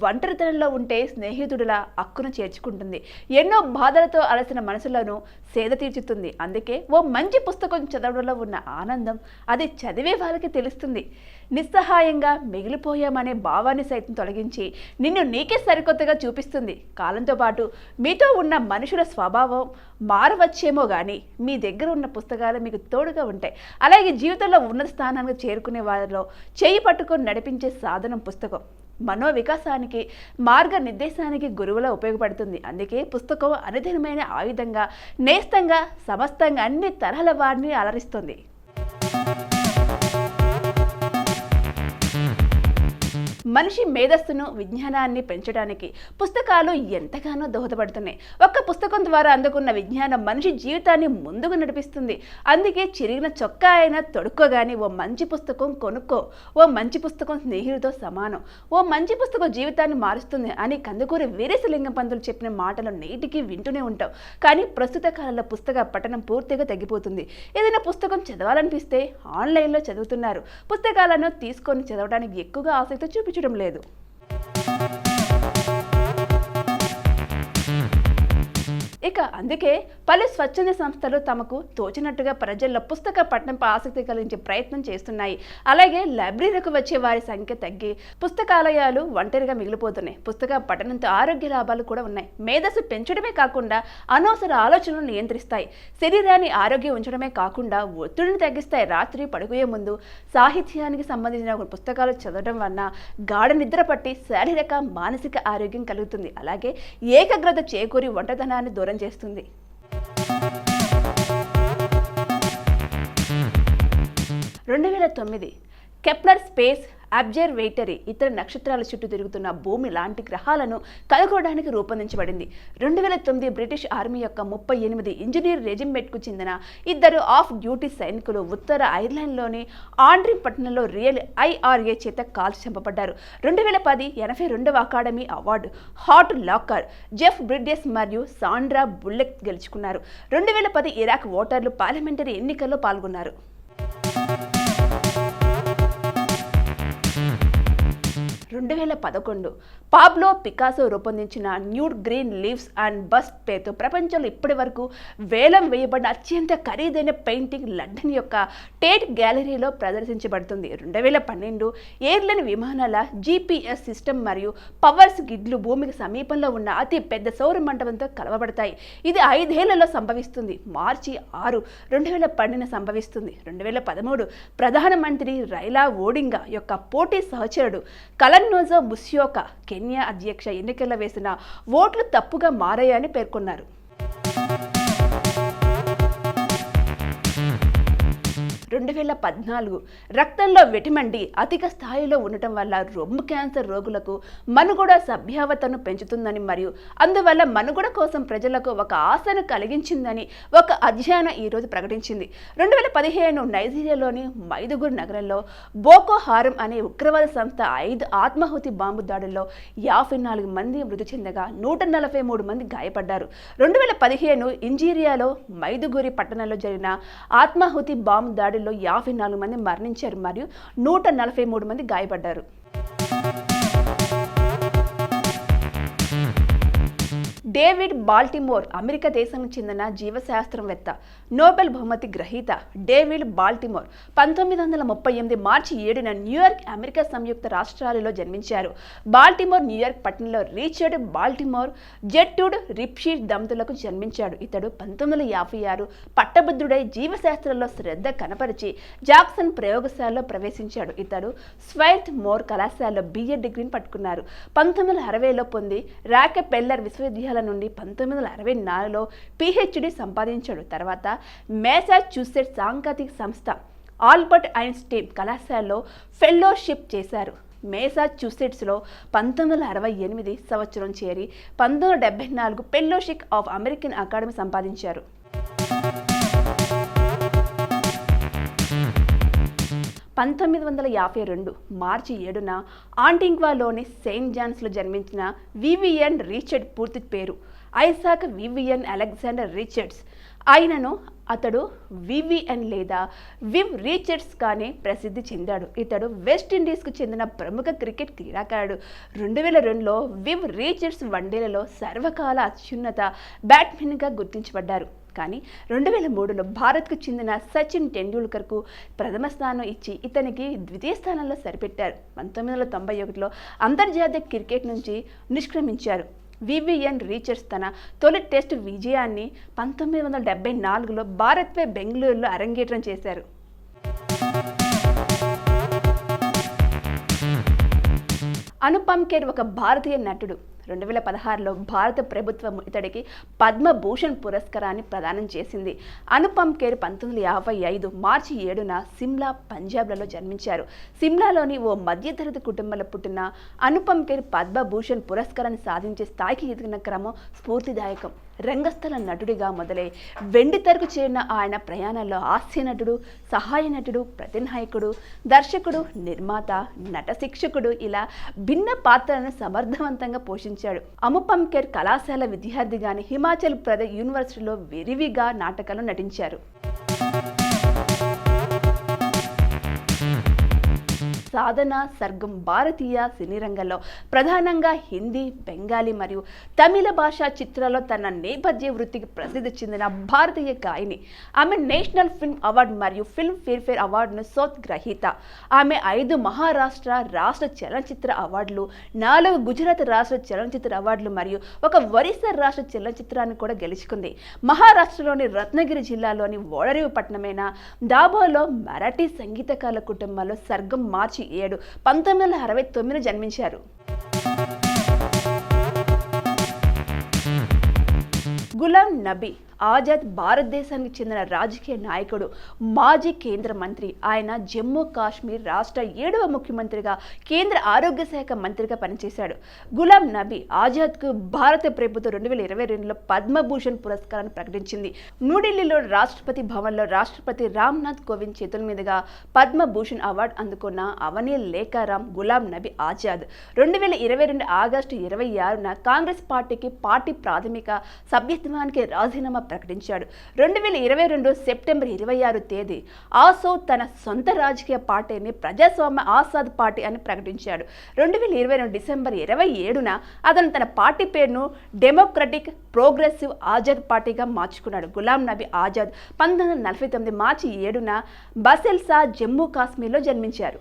ఒంటరితనంలో ఉంటే స్నేహితుడిలా అక్కున చేర్చుకుంటుంది. ఎన్నో బాధలతో అలసిన మనసులను సేద తీర్చుతుంది. అందుకే ఓ మంచి పుస్తకం చదవడంలో ఉన్న ఆనందం అది చదివే వాళ్ళకి తెలుస్తుంది. నిస్సహాయంగా మిగిలిపోయామనే భావాన్ని సైతం తొలగించి నిన్ను నీకే సరికొత్తగా చూపిస్తుంది. కాలంతో పాటు మీతో ఉన్న మనుషుల స్వభావం మారవచ్చేమో కానీ మీ దగ్గర ఉన్న పుస్తకాలు మీకు తోడుగా ఉంటాయి. అలాగే జీవితంలో ఉన్నత స్థానానికి చేరుకునే వారిలో చేయి పట్టుకొని నడిపించే సాధనం పుస్తకం. మనోవికాసానికి మార్గనిర్దేశానికి గురువులా ఉపయోగపడుతుంది. అందుకే పుస్తకం అనుదినమైన ఆయుధంగా, నేస్తంగా, సమస్తంగా అన్ని తరహల వారిని అలరిస్తుంది. మనిషి మేధస్సును, విజ్ఞానాన్ని పెంచడానికి పుస్తకాలు ఎంతగానో దోహదపడుతున్నాయి. ఒక్క పుస్తకం ద్వారా అందుకున్న విజ్ఞానం మనిషి జీవితాన్ని ముందుకు నడిపిస్తుంది. అందుకే చిరిగిన చొక్కా అయినా తొడుక్కోగాని ఓ మంచి పుస్తకం కొనుక్కో. ఓ మంచి పుస్తకం స్నేహితుడితో సమానం. ఓ మంచి పుస్తకం జీవితాన్ని మారుస్తుంది అని కందుకూరి వీరేశలింగం పంతులు చెప్పిన మాటలు నేటికి వింటూనే ఉంటాం. కానీ ప్రస్తుత కాలంలో పుస్తక పఠనం పూర్తిగా తగ్గిపోతుంది. ఏదైనా పుస్తకం చదవాలనిపిస్తే ఆన్లైన్లో చదువుతున్నారు. పుస్తకాలను తీసుకొని చదవడానికి ఎక్కువగా ఆసక్తి చూపించడం లేదు. ఇక అందుకే పలు స్వచ్ఛంద సంస్థలు తమకు తోచినట్టుగా ప్రజల్లో పుస్తక పఠనంపై ఆసక్తి కలిగించే ప్రయత్నం చేస్తున్నాయి. అలాగే లైబ్రరీలకు వచ్చే వారి సంఖ్య తగ్గి పుస్తకాలయాలు ఒంటరిగా మిగిలిపోతున్నాయి. పుస్తక పఠనంతో ఆరోగ్య లాభాలు కూడా ఉన్నాయి. మేధస్సు పెంచడమే కాకుండా అనవసర ఆలోచనలు నియంత్రిస్తాయి. శరీరాన్ని ఆరోగ్యం ఉంచడమే కాకుండా ఒత్తిడిని తగ్గిస్తాయి. రాత్రి పడుకునే ముందు సాహిత్యానికి సంబంధించిన పుస్తకాలు చదవడం వలన గాఢ నిద్ర పట్టి శారీరక, మానసిక ఆరోగ్యం కలుగుతుంది. అలాగే ఏకాగ్రత చేకూరి ఒంటరితనాన్ని దూరం చేస్తుంది. 2009 కెప్లర్ స్పేస్ అబ్జర్వేటరీ ఇతర నక్షత్రాల చుట్టూ తిరుగుతున్న భూమి లాంటి గ్రహాలను కనుగొనడానికి రూపొందించబడింది. 2009 బ్రిటిష్ ఆర్మీ యొక్క 38 ఇంజనీర్ రెజిమెంట్కు చెందిన ఇద్దరు ఆఫ్ డ్యూటీ సైనికులు ఉత్తర ఐర్లాండ్లోని ఆండ్రిమ్ పట్టణంలో రియల్ IRA చేత కాల్చి చంపబడ్డారు. 2010 82వ academy award Hurt Locker Jeff Bridges మరియు సాండ్రా బుల్లెక్ గెలుచుకున్నారు. 2010 ఇరాక్ ఓటర్లు పార్లమెంటరీ ఎన్నికల్లో పాల్గొన్నారు. 2011 పాబ్లో పికాసో రూపొందించిన nude green leaves and bust పేరుతో ప్రపంచంలో ఇప్పటి వరకు వేలం వేయబడిన అత్యంత ఖరీదైన పెయింటింగ్ లండన్ యొక్క టేట్ గ్యాలరీలో ప్రదర్శించబడుతుంది. 2012 ఎయిర్లైన్ విమానాల GPS సిస్టమ్ మరియు పవర్స్ గిడ్లు భూమికి సమీపంలో ఉన్న అతి పెద్ద సౌర మండపంతో కలవబడతాయి. ఇది 5 ఏళ్లలో సంభవిస్తుంది. మార్చి 6, 2012 సంభవిస్తుంది. 2013 ప్రధానమంత్రి రైలా ఓడింగా యొక్క పోటీ సహచరుడు కలన్నోజో ముస్యోకా కెన్యా అధ్యక్ష ఎన్నికల్లో వేసిన ఓట్లు తప్పుగా మారాయని పేర్కొన్నారు. 2014 రక్తంలో విటమిన్ డి అధిక స్థాయిలో ఉండటం వల్ల రొమ్ము క్యాన్సర్ రోగులకు మనుగడ సభ్యవతను పెంచుతుందని మరియు అందువల్ల మనుగడ కోసం ప్రజలకు ఒక ఆశను కలిగించిందని ఒక అధ్యయనం ఈరోజు ప్రకటించింది. 2015 నైజీరియాలోని మైదుగురు నగరంలో బోకో హారం అనే ఉగ్రవాద సంస్థ 5 ఆత్మాహుతి బాంబు దాడుల్లో 54 మంది మృతి చెందగా 143 మంది గాయపడ్డారు. 2015 ఇంజీరియాలో మైదుగురి పట్టణంలో జరిగిన ఆత్మాహుతి బాంబు దాడుల్లో 54 మంది మరణించారు మరియు 143 మంది గాయపడ్డారు. డేవిడ్ బాల్టిమోర్ అమెరికా దేశానికి చెందిన జీవశాస్త్రవేత్త, నోబెల్ బహుమతి గ్రహీత డేవిడ్ బాల్టిమోర్ 1938 మార్చి 7న న్యూయార్క్, అమెరికా సంయుక్త రాష్ట్రాలలో జన్మించారు. బాల్టిమోర్ న్యూయార్క్ పట్టణంలో రిచర్డ్ బాల్టిమోర్, జెట్రూడ్ రిప్షీర్ దంపతులకు జన్మించాడు. ఇతడు 1956 పట్టభద్రుడై జీవశాస్త్రంలో శ్రద్ధ కనపరిచి జాక్సన్ ప్రయోగశాలలో ప్రవేశించాడు. ఇతడు స్వైత్ మోర్ కళాశాలలో BA డిగ్రీని పట్టుకున్నారు. 1960లో పొంది రాకెపెల్లర్ విశ్వవిద్యాలయం నుండి 1964లో PhD సంపాదించాడు. తర్వాత మేసాచ్యూసెట్స్ సాంకేతిక సంస్థ ఆల్బర్ట్ ఐన్స్టీన్ కళాశాలలో ఫెలోషిప్ చేశారు. మేసాచ్యూసెట్స్లో 1968 సంవత్సరం చేరి 1974 ఫెలోషిప్ ఆఫ్ అమెరికన్ అకాడమీ సంపాదించారు. 1952 మార్చి 7న ఆంటిగ్వాలోని సెయింట్ జాన్స్లో జన్మించిన వివియన్ రిచర్డ్ పూర్తి పేరు ఐజాక్ వివియన్ అలెగ్జాండర్ రిచర్డ్స్. ఆయనను అతడు వివిఎన్ లేదా వివ్ రీచర్డ్స్ గానే ప్రసిద్ధి చెందాడు. ఇతడు వెస్టిండీస్కు చెందిన ప్రముఖ క్రికెట్ క్రీడాకారుడు. 2002లో వివ్ రీచర్డ్స్ వన్డేలలో సర్వకాల అత్యున్నత బ్యాట్స్మెన్గా గుర్తించబడ్డారు. కానీ 2003లో భారత్కు చెందిన సచిన్ టెండూల్కర్కు ప్రథమ స్థానం ఇచ్చి ఇతనికి ద్వితీయ స్థానంలో సరిపెట్టారు. 1991లో అంతర్జాతీయ క్రికెట్ నుంచి నిష్క్రమించారు. వివిఎన్ రీచర్డ్స్ తన తొలి టెస్ట్ విజయాన్ని 1974లో భారత్పై బెంగళూరులో అరంగేట్రం చేశారు. అనుపమ్ ఖేర్ ఒక భారతీయ నటుడు. 2016లో భారత ప్రభుత్వం ఇతడికి పద్మభూషణ్ పురస్కారాన్ని ప్రదానం చేసింది. అనుపమ్ ఖేర్ 1955 మార్చి 7న సిమ్లా, పంజాబ్లలో జన్మించారు. సిమ్లాలోని ఓ మధ్యతరగతి కుటుంబంలో పుట్టిన అనుపమ్ ఖేర్ పద్మభూషణ్ పురస్కారాన్ని సాధించే స్థాయికి ఎదిగిన క్రమం స్ఫూర్తిదాయకం. రంగస్థల నటుడిగా మొదలై వెండి తెరకు చేరిన ఆయన ప్రయాణంలో హాస్య నటుడు, సహాయ నటుడు, ప్రతినాయకుడు, దర్శకుడు, నిర్మాత, నట శిక్షకుడు ఇలా భిన్న పాత్రలను సమర్థవంతంగా పోషించాడు. అనుపమ్ ఖేర్ కళాశాల విద్యార్థిగానే హిమాచల్ ప్రదేశ్ యూనివర్సిటీలో విరివిగా నాటకాలు నటించారు. సాధన సర్గం భారతీయ సినీ రంగంలో ప్రధానంగా హిందీ, బెంగాలీ మరియు తమిళ భాషా చిత్రాల్లో తన నేపథ్య వృత్తికి ప్రసిద్ధి చెందిన భారతీయ గాయని. ఆమె నేషనల్ ఫిల్మ్ అవార్డు మరియు ఫిల్మ్ ఫేర్ అవార్డును సౌత్ గ్రహీత. ఆమె 5 మహారాష్ట్ర రాష్ట్ర చలనచిత్ర అవార్డులు, 4 గుజరాత్ రాష్ట్ర చలనచిత్ర అవార్డులు మరియు 1 ఒరిస్సా రాష్ట్ర చలనచిత్రాన్ని కూడా గెలుచుకుంది. మహారాష్ట్రలోని రత్నగిరి జిల్లాలోని ఓడరేవు పట్టణమైన దాబోలో మరాఠీ సంగీతకారుల కుటుంబంలో సర్గం మార్చి 7, 1969 జన్మించారు. గులాం నబీ ఆజాద్ భారతదేశానికి చెందిన రాజకీయ నాయకుడు, మాజీ కేంద్ర మంత్రి. ఆయన జమ్మూ కాశ్మీర్ రాష్ట్ర 7వ ముఖ్యమంత్రిగా, కేంద్ర ఆరోగ్య శాఖ మంత్రిగా పనిచేశాడు. గులాం నబీ ఆజాద్కు భారత ప్రభుత్వం 2022లో పద్మభూషణ్ పురస్కారాన్ని ప్రకటించింది. న్యూఢిల్లీలో రాష్ట్రపతి భవన్లో రాష్ట్రపతి రామ్నాథ్ కోవింద్ చేతుల మీదుగా పద్మభూషణ్ అవార్డు అందుకున్న అవనీ లేఖారాం గులాం నబీ ఆజాద్ 2022 ఆగస్టు 26న కాంగ్రెస్ పార్టీకి ప్రాథమిక సభ్యత్వానికి రాజీనామా ప్రకటించాడు. 2022 సెప్టెంబర్ 26 తేదీ ఆసో తన సొంత రాజకీయ పార్టీని ప్రజాస్వామ్య ఆజాద్ పార్టీ అని ప్రకటించాడు. 2022 డిసెంబర్ 27న అతను తన పార్టీ పేరును డెమోక్రటిక్ ప్రోగ్రెసివ్ ఆజాద్ పార్టీగా మార్చుకున్నాడు. గులాం నబీ ఆజాద్ 1949 మార్చి 7న బసెల్సా, జమ్మూ కాశ్మీర్లో జన్మించారు.